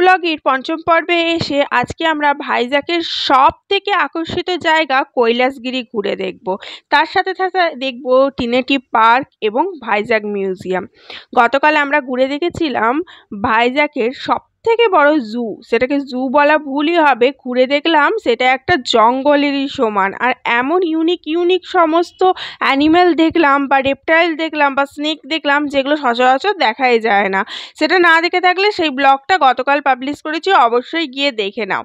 ব্লগের পঞ্চম পর্বে এসে আজকে আমরা ভাইজ্যাকের সবথেকে আকর্ষিত জায়গা কৈলাসগিরি ঘুরে দেখব। তার সাথে সাথে দেখব টিনেটি পার্ক এবং ভাইজ্যাক মিউজিয়াম। গতকাল আমরা ঘুরে দেখেছিলাম ভাইজ্যাকের সবথেকে বড় জু, সেটাকে জু বলা ভুলই হবে, ঘুরে দেখলাম সেটা একটা জঙ্গলেরই সমান। আর এমন ইউনিক ইউনিক সমস্ত অ্যানিম্যাল দেখলাম বা রেপটাইল দেখলাম বা স্নেক দেখলাম যেগুলো সচরাচর দেখাই যায় না। সেটা না দেখে থাকলে সেই ব্লগটা গতকাল পাবলিশ করেছি, অবশ্যই গিয়ে দেখে নাও।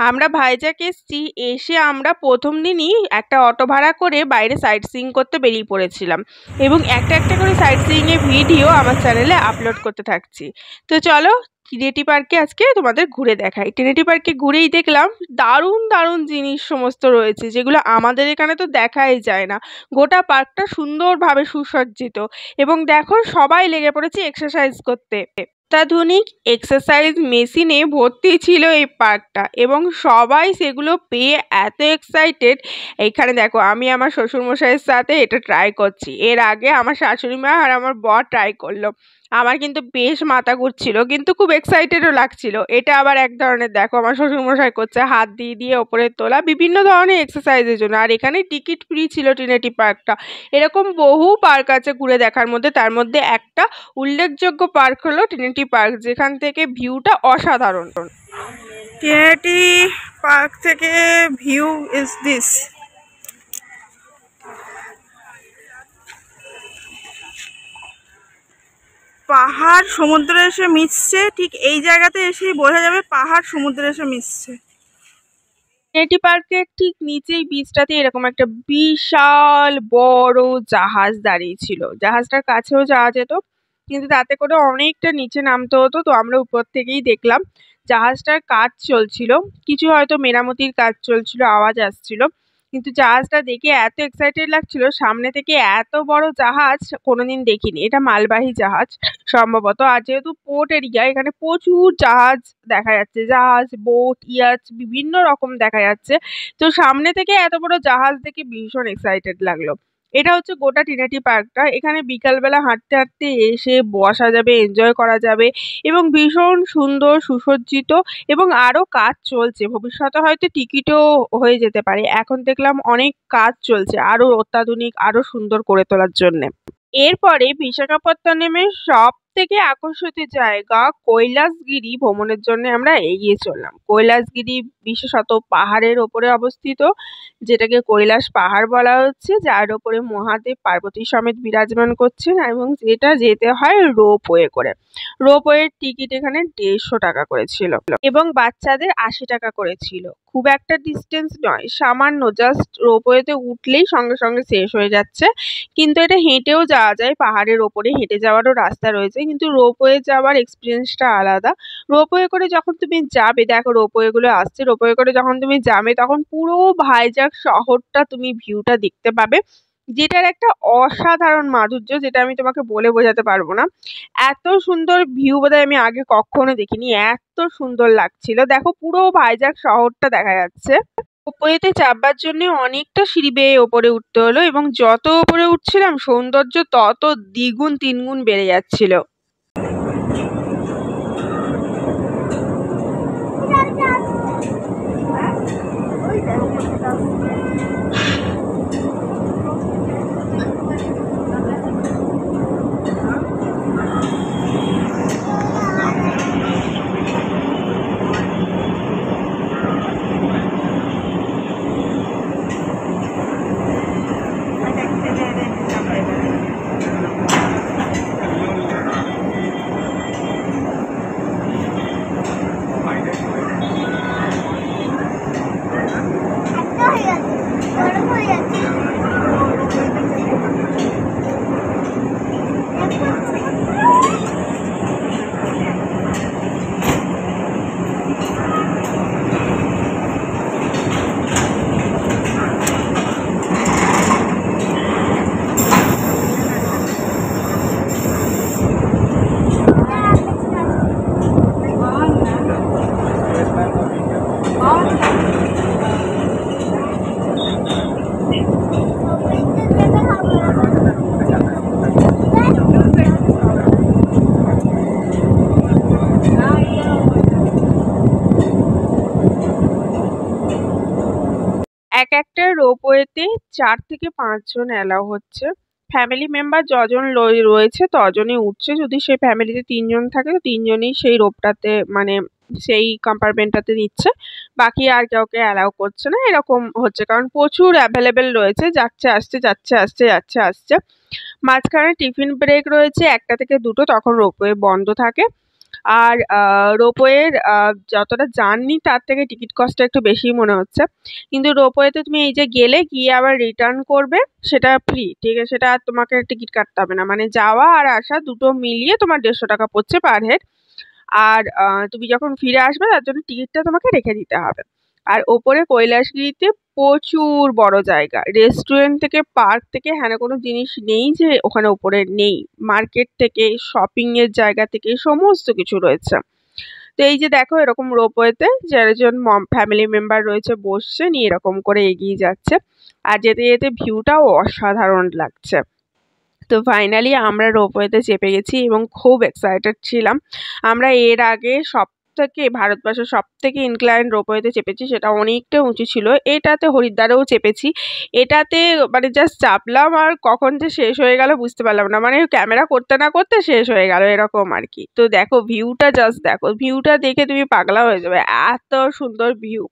আমরা ভাইজ্যাক এসেছি, এসে আমরা প্রথম দিনই একটা অটো ভাড়া করে বাইরে সাইট সিইং করতে বেরিয়ে পড়েছিলাম এবং একটা একটা করে সাইট সিইংয়ের ভিডিও আমার চ্যানেলে আপলোড করতে থাকছি। তো চলো টিনেটি পার্কে আজকে তোমাদের ঘুরে দেখাই। টিনেটি পার্কে ঘুরেই দেখলাম দারুণ দারুণ জিনিস সমস্ত রয়েছে যেগুলো আমাদের এখানে তো দেখাই যায় না। গোটা পার্কটা সুন্দরভাবে সুসজ্জিত এবং দেখো সবাই লেগে পড়েছে এক্সারসাইজ করতে। অত্যাধুনিক এক্সারসাইজ মেশিনে ভর্তি ছিল এই পার্কটা এবং সবাই সেগুলো পেয়ে এত এক্সাইটেড। এখানে দেখো আমি আমার শ্বশুরমশাইয়ের সাথে এটা ট্রাই করছি, এর আগে আমার শাশুড়ি মা আর আমার বর ট্রাই করলো। আমার কিন্তু বেশ মাথা ঘুরছিল কিন্তু খুব এক্সাইটেডও লাগছিল। এটা আবার এক ধরনের, দেখো আমার শ্বশুরমশাই করছে হাত দিয়ে দিয়ে ওপরে তোলা বিভিন্ন ধরনের এক্সারসাইজের জন্য। আর এখানে টিকিট ফ্রি ছিল টিনেটি পার্কটা। এরকম বহু পার্ক আছে ঘুরে দেখার মধ্যে, তার মধ্যে একটা উল্লেখযোগ্য পার্ক হলো টিনেটি পার্ক, যেখান থেকে ভিউটা অসাধারণ। টিনেটি পার্ক থেকে ভিউ ইজ দিস। পাহাড় সমুদ্রে এসে মিশছে, ঠিক এই জায়গাতে এসেই বোঝা যাবে পাহাড় সমুদ্রে এসে মিশছে। টিনেটি পার্কের ঠিক নিচেই বিচটাতে এরকম একটা বিশাল বড় জাহাজ দাঁড়িয়ে ছিল। জাহাজটার কাছেও যাওয়া যেত কিন্তু তাতে করে অনেকটা নিচে নামতে হতো, তো আমরা উপর থেকেই দেখলাম। জাহাজটার কাজ চলছিল, কিছু হয়তো মেরামতির কাজ চলছিল, আওয়াজ আসছিল। কিন্তু জাহাজটা দেখে এত এক্সাইটেড লাগছিল, সামনে থেকে এত বড় জাহাজ কোনোদিন দেখিনি। এটা মালবাহী জাহাজ সম্ভবত। আর যেহেতু পোর্ট এরিয়া, এখানে প্রচুর জাহাজ দেখা যাচ্ছে, জাহাজ, বোট, ইয়াচ বিভিন্ন রকম দেখা যাচ্ছে। তো সামনে থেকে এত বড় জাহাজ দেখে ভীষণ এক্সাইটেড লাগলো। এটা হচ্ছে গোটা টিনেটি পার্কটা। এখানে বিকালবেলা হাঁটতে হাঁটতে এসে বসা যাবে, এনজয় করা যাবে এবং ভীষণ সুন্দর সুসজ্জিত এবং আরো কাজ চলছে। ভবিষ্যতে হয়তো টিকিটও হয়ে যেতে পারে। এখন দেখলাম অনেক কাজ চলছে আরো অত্যাধুনিক আরো সুন্দর করে তোলার জন্য। এরপরে বিশাখাপত্তনমের সব থেকে আকর্ষিত জায়গা কৈলাসগিরি ভ্রমণের জন্য আমরা এগিয়ে চললাম। কৈলাসগিরি বিশেষত পাহাড়ের ওপরে অবস্থিত, যেটাকে কৈলাস পাহাড় বলা হচ্ছে, যার ওপরে মহাদেব পার্বতী সমেত বিরাজমান করছেন এবং যেটা যেতে হয় রোপওয়ে করে। রোপওয়ের টিকিট এখানে 150 টাকা করেছিল এবং বাচ্চাদের 80 টাকা করেছিল। খুব একটা ডিস্টেন্স নয়, সামান্য, জাস্ট রোপওয়েতে উঠলেই সঙ্গে সঙ্গে শেষ হয়ে যাচ্ছে। কিন্তু এটা হেঁটেও যাওয়া যায়, পাহাড়ের ওপরে হেঁটে যাওয়ারও রাস্তা রয়েছে, কিন্তু রোপওয়ে যাওয়ার এক্সপিরিয়েন্সটা আলাদা। রোপওয়ে করে যখন তুমি যাবে, দেখো রোপওয়ে গুলো আসছে, রোপওয়ে করে যখন তুমি যাবে তখন পুরো ভাইজ্যাক শহরটা তুমি ভিউটা দেখতে পাবে, যেটার একটা অসাধারণ মাধুর্য, যেটা আমি তোমাকে বলে বোঝাতে পারবো না। এত সুন্দর ভিউ বোধহয় আমি আগে কখনো দেখিনি, এত সুন্দর লাগছিল। দেখো পুরো ভাইজ্যাক শহরটা দেখা যাচ্ছে। রোপওয়েতে চাপবার জন্য অনেকটা সিঁড়ি বেয়ে ওপরে উঠতে হলো এবং যত ওপরে উঠছিলাম সৌন্দর্য তত দ্বিগুণ তিনগুণ বেড়ে যাচ্ছিল। 4 থেকে 5 জন অ্যালাউ হচ্ছে। ফ্যামিলি মেম্বার যজন রয়েছে তজনই উঠছে। যদি সেই ফ্যামিলিতে 3 জন থাকে তো 3 জনই সেই রোপটাতে মানে সেই কম্পার্টমেন্টটাতে নিচ্ছে, বাকি আর কাউকে অ্যালাউ করছে না, এরকম হচ্ছে। কারণ প্রচুর অ্যাভেলেবেল রয়েছে, যাচ্ছে আসছে যাচ্ছে আসছে যাচ্ছে আসছে। মাঝখানে টিফিন ব্রেক রয়েছে 1টা থেকে 2টো, তখন রোপওয়ে বন্ধ থাকে। আর রোপওয়ের যতটা জার্নি তার থেকে টিকিট কস্টটা একটু বেশিই মনে হচ্ছে, কিন্তু রোপওয়েতে তুমি এই যে গেলে গিয়ে আবার রিটার্ন করবে সেটা ফ্রি, ঠিক আছে? সেটা আর তোমাকে টিকিট কাটতে হবে না, মানে যাওয়া আর আসা দুটো মিলিয়ে তোমার 150 টাকা পড়ছে পার হেড। আর তুমি যখন ফিরে আসবে তার জন্য টিকিটটা তোমাকে রেখে দিতে হবে। আর ওপরে কৈলাসগিরিতে প্রচুর বড় জায়গা, রেস্টুরেন্ট থেকে পার্ক থেকে হ্যাঁ কোনো জিনিস নেই যে ওখানে ওপরে নেই। মার্কেট থেকে শপিং এর জায়গা থেকে সমস্ত কিছু রয়েছে। তো এই যে দেখো এরকম রোপওয়েতে যারা ফ্যামিলি মেম্বার রয়েছে বসছে, নিয়ে এরকম করে এগিয়ে যাচ্ছে, আর যেতে যেতে ভিউটাও অসাধারণ লাগছে। তো ফাইনালি আমরা রোপওয়েতে চেপে গেছি এবং খুব এক্সাইটেড ছিলাম। আমরা এর আগে ভারতবর্ষের সব থেকে ইনক্লাইন রোপওয়েতে চেপেছি, সেটা অনেকটা উঁচু ছিল। এটাতে হরিদ্বারেও চেপেছি, এটাতে মানে জাস্ট চাপলাম আর কখন যে শেষ হয়ে গেল বুঝতে পারলাম না, মানে ক্যামেরা করতে না করতে শেষ হয়ে গেল এরকম আর কি। তো দেখো ভিউটা, জাস্ট দেখো ভিউটা দেখে তুমি পাগলা হয়ে যাবে, এত সুন্দর ভিউ,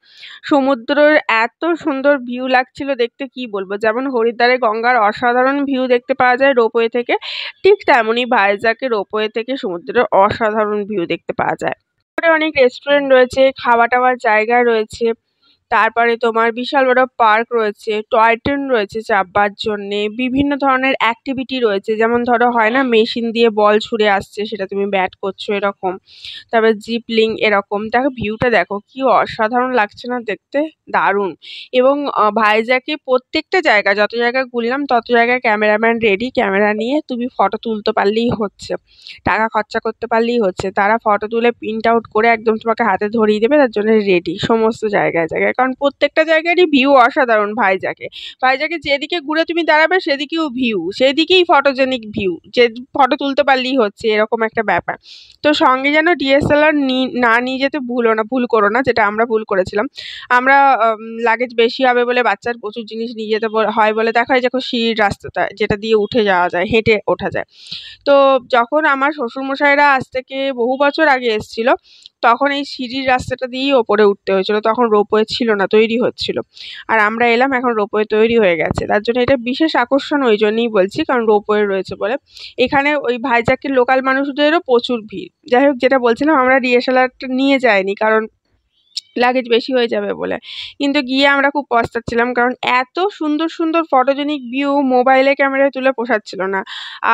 সমুদ্রের এত সুন্দর ভিউ লাগছিল দেখতে, কি বলবো। যেমন হরিদ্বারে গঙ্গার অসাধারণ ভিউ দেখতে পাওয়া যায় রোপওয়ে থেকে, ঠিক তেমনই ভাইজ্যাকে রোপওয়ে থেকে সমুদ্রের অসাধারণ ভিউ দেখতে পাওয়া যায়। অনেক রেস্টুরেন্ট রয়েছে, খাওয়া টাওয়ার জায়গা রয়েছে, তারপরে তোমার বিশাল বড় পার্ক রয়েছে, টয় ট্রেন রয়েছে চাপবার জন্যে, বিভিন্ন ধরনের অ্যাক্টিভিটি রয়েছে, যেমন ধরো হয় না মেশিন দিয়ে বল ছুঁড়ে আসছে সেটা তুমি ব্যাট করছো এরকম, তারপর জিপলিং এরকম। দেখো ভিউটা দেখো কি অসাধারণ লাগছে না দেখতে, দারুণ। এবং ভাইজ্যাকে প্রত্যেকটা জায়গা, যত জায়গা ঘুরলাম তত জায়গায় ক্যামেরাম্যান রেডি, ক্যামেরা নিয়ে তুমি ফটো তুলতে পারলেই হচ্ছে, টাকা খরচা করতে পারলেই হচ্ছে। তারা ফটো তুলে প্রিন্ট আউট করে একদম তোমাকে হাতে ধরিয়ে দেবে, তার জন্য রেডি সমস্ত জায়গায় জায়গায়। কারণ প্রত্যেকটা জায়গারই ভিউ অসাধারণ ভাইজ্যাকে যেদিকে ঘুরে তুমি দাঁড়াবে সেদিকেও ভিউ, সেদিকেই ফটোজেনিক ভিউ, যে ফটো তুলতে পারলেই হচ্ছে এরকম একটা ব্যাপার। তো সঙ্গে যেন ডিএসএলআর না নিয়ে যেতে ভুল করো না, যেটা আমরা ভুল করেছিলাম। আমরা লাগেজ বেশি হবে বলে বাচ্চার প্রচুর জিনিস নিয়ে যেতে হয় বলে, দেখা যায় দেখো সিঁড়ির রাস্তাটা যেটা দিয়ে উঠে যাওয়া যায়, হেঁটে ওঠা যায়। তো যখন আমার শ্বশুরমশাইরা আজ থেকে বহু বছর আগে এসেছিল, তখন এই সিঁড়ির রাস্তাটা দিয়েই ওপরে উঠতে হয়েছিল, তখন রোপওয়ে ছিল না, তৈরি হচ্ছিল। আর আমরা এলাম এখন রোপওয়ে তৈরি হয়ে গেছে, তার জন্য এটা বিশেষ আকর্ষণ ওই জন্যই বলছি, কারণ রোপওয়ে রয়েছে বলে। এখানে ওই ভাইজ্যাকের লোকাল মানুষদেরও প্রচুর ভিড়। যাই হোক, যেটা বলছিলাম আমরা ডিএসএলআরটা নিয়ে যাইনি কারণ লাগেজ বেশি হয়ে যাবে বলে, কিন্তু গিয়ে আমরা খুব পস্তাচ্ছিলাম, কারণ এত সুন্দর সুন্দর ফটোজেনিক ভিউ মোবাইলে ক্যামেরায় তুলে পোষাচ্ছিল না।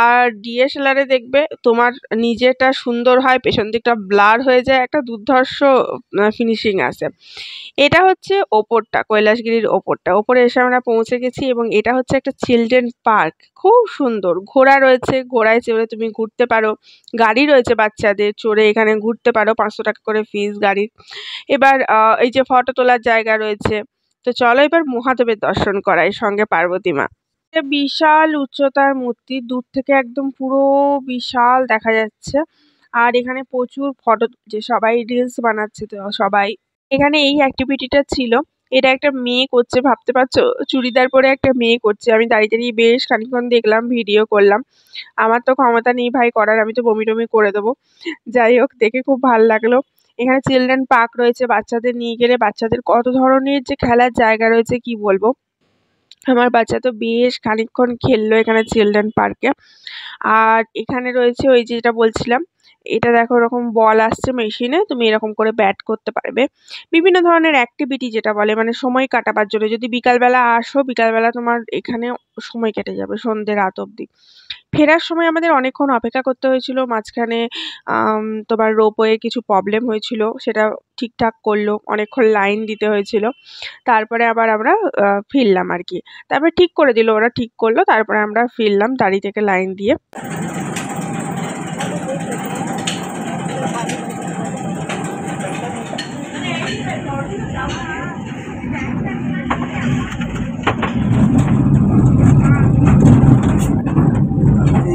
আর ডিএসএলআরে দেখবে তোমার নিজেটা সুন্দর হয়, পেছন দিকটা ব্লার হয়ে যায়, একটা দুর্ধর্ষ ফিনিশিং আসে। এটা হচ্ছে ওপরটা, কৈলাসগিরির ওপরটা। ওপরে এসে আমরা পৌঁছে গেছি এবং এটা হচ্ছে একটা চিলড্রেন পার্ক, খুব সুন্দর। ঘোড়া রয়েছে, ঘোড়ায় চড়ে তুমি ঘুরতে পারো, গাড়ি রয়েছে বাচ্চাদের, চড়ে এখানে ঘুরতে পারো, 500 টাকা করে ফিস গাড়ির। এবার এই যে ফটো তোলার জায়গা রয়েছে। তো চলো এবার মহাদেবের দর্শন করাই, সঙ্গে পার্বতী মা। বিশাল উচ্চতার মূর্তি, দূর থেকে একদম পুরো বিশাল দেখা যাচ্ছে। আর এখানে প্রচুর ফটো, যে সবাই রিলস বানাচ্ছে, তো সবাই এখানে এই অ্যাক্টিভিটিটা ছিল। এটা একটা মেয়ে করছে, ভাবতে পারছো, চুড়িদার পরে একটা মেয়ে করছে। আমি দাঁড়িয়ে দাঁড়িয়ে বেশ খানিকক্ষণ দেখলাম, ভিডিও করলাম। আমার তো ক্ষমতা নেই ভাই করার, আমি তো বমি টমি করে দেবো। যাই হোক, দেখে খুব ভালো লাগলো। এখানে চিলড্রেন পার্ক রয়েছে, বাচ্চাদের নিয়ে গেলে বাচ্চাদের কত ধরনের যে খেলার জায়গা রয়েছে কি বলবো। আমার বাচ্চা তো বেশ খানিকক্ষণ খেললো এখানে চিলড্রেন পার্কে। আর এখানে রয়েছে ওই যেটা বলছিলাম, এটা দেখো এরকম বল আসছে মেশিনে, তুমি এরকম করে ব্যাট করতে পারবে। বিভিন্ন ধরনের অ্যাক্টিভিটি যেটা বলে, মানে সময় কাটাবার জন্য। যদি বিকালবেলা আসো, বিকালবেলা তোমার এখানে সময় কেটে যাবে সন্ধ্যে রাত অবধি। ফেরার সময় আমাদের অনেকক্ষণ অপেক্ষা করতে হয়েছিল, মাঝখানে তোমার রোপওয়ে কিছু প্রবলেম হয়েছিল, সেটা ঠিকঠাক করলো, অনেকক্ষণ লাইন দিতে হয়েছিল। তারপরে আবার আমরা ফিরলাম আর কি, তারপরে ঠিক করে দিল, ওরা ঠিক করলো, তারপরে আমরা ফিরলাম দাঁড়িয়ে থেকে লাইন দিয়ে।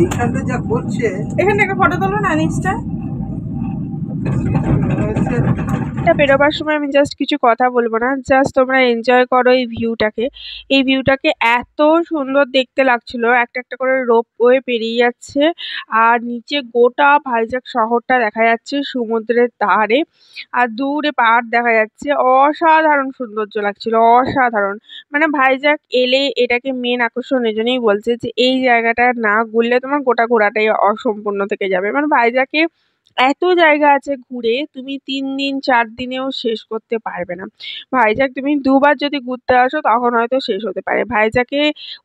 এইখানটা যা করছে, এখান থেকে ফটো তোলো না নিচটা। এটা বেরোবার সময় আমি জাস্ট কিছু কথা বলবো না, জাস্ট তোমরা এনজয় করো এই ভিউটাকে। এই ভিউটাকে এত সুন্দর দেখতে লাগছিল, একটা একটা করে রোপওয়ে পেরিয়ে যাচ্ছে আর নিচে গোটা ভাইজ্যাক শহরটা দেখা যাচ্ছে সমুদ্রের ধারে, আর দূরে পাহাড় দেখা যাচ্ছে। অসাধারণ সৌন্দর্য লাগছিল, অসাধারণ। মানে ভাইজ্যাক এলে এটাকে মেন আকর্ষণ এজন্যই বলছে যে এই জায়গাটা না ঘুরলে তোমার গোটা ঘোরাটাই অসম্পূর্ণ থেকে যাবে। মানে ভাইজ্যাকে এত জায়গা আছে ঘুরে, তুমি 3 দিন 4 দিনেও শেষ করতে পারবে না। ভাইজ্যাক তুমি দুবার যদি ঘুরতে আসো তখন হয়তো শেষ হতে পারে। ভাইজ্যাকে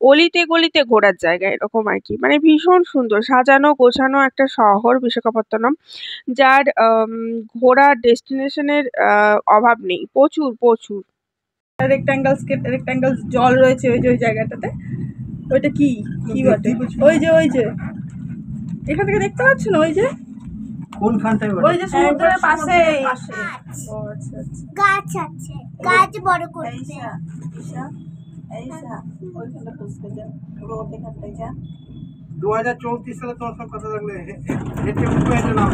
অলিতে গলিতে ঘোরার জায়গা এরকম আর কি। মানে ভীষণ সুন্দর সাজানো গোছানো একটা শহর বিশাখাপত্তনম, যার ঘোরার ডেস্টিনেশনের অভাব নেই, প্রচুর প্রচুর। রেক্ট্যাঙ্গেল জল রয়েছে ওই যে ওই জায়গাটাতে। ওইটা কি কি বটে? ওই যে এখান থেকে দেখতে পাচ্ছ না? ওই যে কোনখানটায়? ওই যে সমুদ্রের পাশে। ও আচ্ছা আচ্ছা, গাছ আছে, গাছ বড় করতে। ওইখানটা খুঁজতে যা, রোদ এখানটায় যা। 2034 সালে তোমার সব কথা লাগলে হেঁটে উঠবে, হেঁটে নাম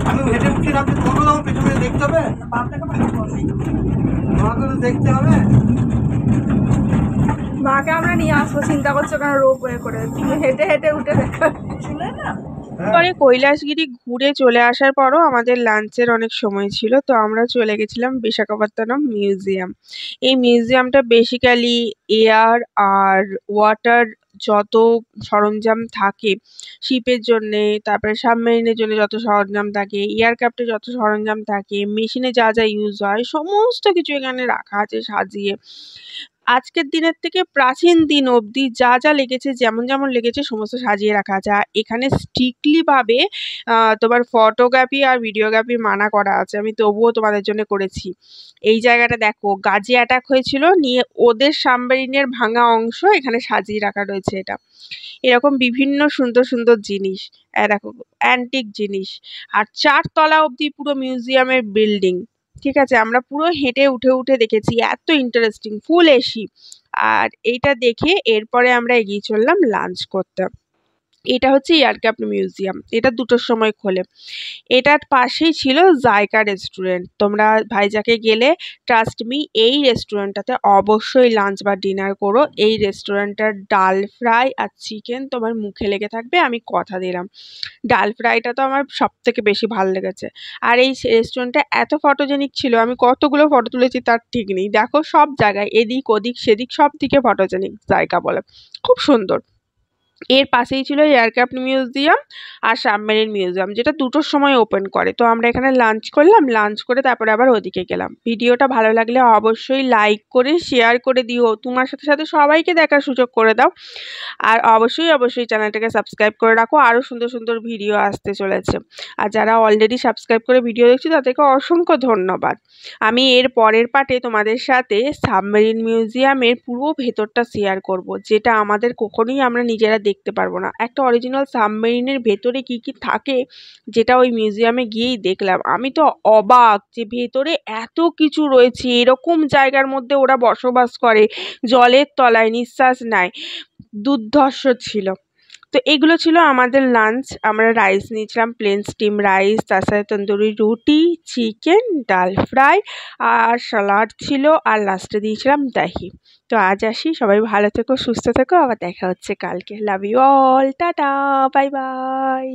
আমি হেঁটে উঠছি নামতে তোমাকে আমার পেছনে দেখতে হবে, তোমাকে দেখতে হবে। মাকে আমরা নিয়ে আসবো, চিন্তা করছো কেন? রোপ ওয়ে করে তুমি হেঁটে হেঁটে উঠে দেখা শুনে না। পরে কৈলাসগিরি ঘুরে চলে আসার পরও আমাদের লাঞ্চের অনেক সময় ছিল, তো আমরা চলে গেছিলাম বিশাখাপত্তনম মিউজিয়াম। এই মিউজিয়ামটা বেসিক্যালি এয়ার আর ওয়াটার যত সরঞ্জাম থাকে শিপের জন্যে, তারপরে সাবমেরিনের জন্য যত সরঞ্জাম থাকে, এয়ারক্রাফ্টে যত সরঞ্জাম থাকে, মেশিনে যা যা ইউজ হয় সমস্ত কিছু এখানে রাখা আছে সাজিয়ে। আজকের দিনের থেকে প্রাচীন দিন অবধি যা যা লেগেছে, যেমন যেমন লেগেছে সমস্ত সাজিয়ে রাখা আছে। আর এখানে স্ট্রিক্টলি ভাবে তোমার ফটোগ্রাফি আর ভিডিওগ্রাফি মানা করা আছে, আমি তবুও তোমাদের জন্য করেছি। এই জায়গাটা দেখো, গাজি অ্যাটাক হয়েছিল, নিয়ে ওদের সাবমেরিনের ভাঙা অংশ এখানে সাজিয়ে রাখা রয়েছে। এটা এরকম বিভিন্ন সুন্দর সুন্দর জিনিস, দেখো অ্যান্টিক জিনিস। আর 4 তলা অবধি পুরো মিউজিয়ামের বিল্ডিং। ঠিক আছে, আমরা পুরো হেঁটে উঠে উঠে দেখেছি, এত ইন্টারেস্টিং, ফুল এসি। আর এইটা দেখে এরপরে আমরা এগিয়ে চললাম লাঞ্চ করতে। এটা হচ্ছে এয়ারক্রাফট মিউজিয়াম, এটা 2টোর সময় খোলে। এটার পাশেই ছিল জায়কা রেস্টুরেন্ট। তোমরা ভাইজ্যাকে গেলে ট্রাস্ট মি এই রেস্টুরেন্টটাতে অবশ্যই লাঞ্চ বা ডিনার করো। এই রেস্টুরেন্টটার ডাল ফ্রাই আর চিকেন তোমার মুখে লেগে থাকবে, আমি কথা দিলাম। ডাল ফ্রাইটা তো আমার সব থেকে বেশি ভালো লেগেছে। আর এই রেস্টুরেন্টটা এত ফটোজেনিক ছিল, আমি কতগুলো ফটো তুলেছি তার ঠিক নেই। দেখো সব জায়গায় এদিক ওদিক সেদিক সব দিকে ফটোজেনিক জায়গা বলে, খুব সুন্দর। এর পাশেই ছিল এয়ারক্রাফট মিউজিয়াম আর সাবমেরিন মিউজিয়াম, যেটা 2টোর সময় ওপেন করে। তো আমরা এখানে লাঞ্চ করলাম, লাঞ্চ করে তারপরে আবার ওদিকে গেলাম। ভিডিওটা ভালো লাগলে অবশ্যই লাইক করে শেয়ার করে দিও, তোমার সাথে সাথে সবাইকে দেখার সুযোগ করে দাও। আর অবশ্যই অবশ্যই চ্যানেলটাকে সাবস্ক্রাইব করে রাখো, আরও সুন্দর সুন্দর ভিডিও আসতে চলেছে। আর যারা অলরেডি সাবস্ক্রাইব করে ভিডিও দেখছি তাদেরকে অসংখ্য ধন্যবাদ। আমি এর পরের পার্টে তোমাদের সাথে সাবমেরিন মিউজিয়ামের পুরো ভেতরটা শেয়ার করব, যেটা আমাদের কখনোই আমরা নিজেরা দেখতে পারবো না। একটা অরিজিনাল সাবমেরিনের ভেতরে কি কি থাকে, যেটা ওই মিউজিয়ামে গিয়েই দেখলাম। আমি তো অবাক যে ভেতরে এত কিছু রয়েছে, এরকম জায়গার মধ্যে ওরা বসবাস করে, জলের তলায় নিঃশ্বাস নেয়, দুর্ধর্ষ ছিল। তো এগুলো ছিল আমাদের লাঞ্চ। আমরা রাইস নিয়েছিলাম, প্লেন স্টিম রাইস, তার সাথে তন্দুরি রুটি, চিকেন, ডাল ফ্রাই আর স্যালাড ছিল, আর লাস্টে দিয়েছিলাম দহি। তো আজ আসি, সবাই ভালো থেকো, সুস্থ থেকো, আবার দেখা হচ্ছে কালকে। Love you all, tata, bye by.